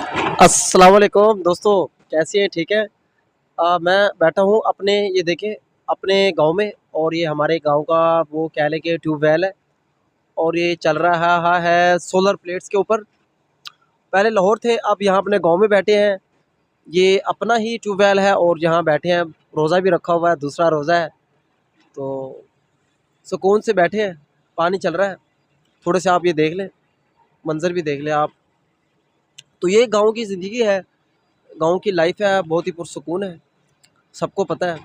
अस्सलाम वालेकुम दोस्तों, कैसी हैं? ठीक है। मैं बैठा हूँ अपने, ये देखें, अपने गांव में। और ये हमारे गांव का वो कह लें कि ट्यूबवेल है। और ये चल रहा है सोलर प्लेट्स के ऊपर। पहले लाहौर थे, अब यहाँ अपने गांव में बैठे हैं। ये अपना ही ट्यूबवेल है और यहाँ बैठे हैं। रोज़ा भी रखा हुआ है, दूसरा रोज़ा है, तो सुकून से बैठे हैं। पानी चल रहा है, थोड़े से आप ये देख लें, मंज़र भी देख लें आप। तो ये गाँव की ज़िंदगी है, गाँव की लाइफ है, बहुत ही पुरसुकून है। सबको पता है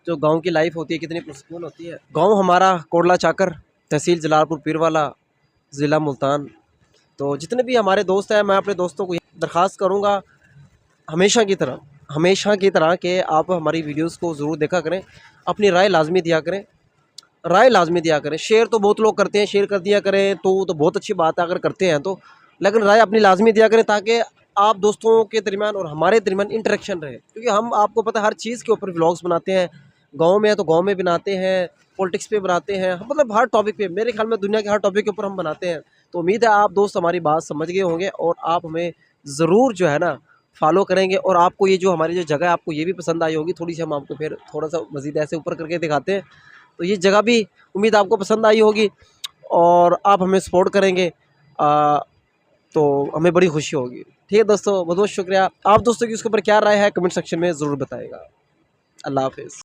जो गाँव की लाइफ होती है कितनी पुरसुकून होती है। गाँव हमारा कोटला चाकर, तहसील जलालपुर पीरवाला, ज़िला मुल्तान। तो जितने भी हमारे दोस्त हैं, मैं अपने दोस्तों को दरख्वास्त करूँगा हमेशा की तरह कि आप हमारी वीडियोस को ज़रूर देखा करें, अपनी राय लाजमी दिया करें। शेयर तो बहुत लोग करते हैं, शेयर कर दिया करें तो बहुत अच्छी बात है अगर करते हैं तो, लेकिन राय अपनी लाजमी दिया करें ताकि आप दोस्तों के दरमियान और हमारे दरमियान इंटरेक्शन रहे। क्योंकि हम, आपको पता है, हर चीज़ के ऊपर व्लॉग्स बनाते हैं। गाँव में है तो गाँव में बनाते हैं, पॉलिटिक्स पे बनाते हैं, मतलब हर टॉपिक पे, मेरे ख्याल में दुनिया के हर टॉपिक के ऊपर हम बनाते हैं। तो उम्मीद है आप दोस्त हमारी बात समझ गए होंगे और आप हमें ज़रूर जो है ना फॉलो करेंगे। और आपको ये जो हमारी जो जगह है, आपको ये भी पसंद आई होगी थोड़ी सी, हम आपको फिर थोड़ा सा मज़ीद ऐसे ऊपर करके दिखाते हैं। तो ये जगह भी उम्मीद आपको पसंद आई होगी और आप हमें सपोर्ट करेंगे, तो हमें बड़ी खुशी होगी। ठीक है दोस्तों, बहुत बहुत शुक्रिया। आप दोस्तों की उसके ऊपर क्या राय है कमेंट सेक्शन में ज़रूर बताएगा। अल्लाह हाफ़िज़।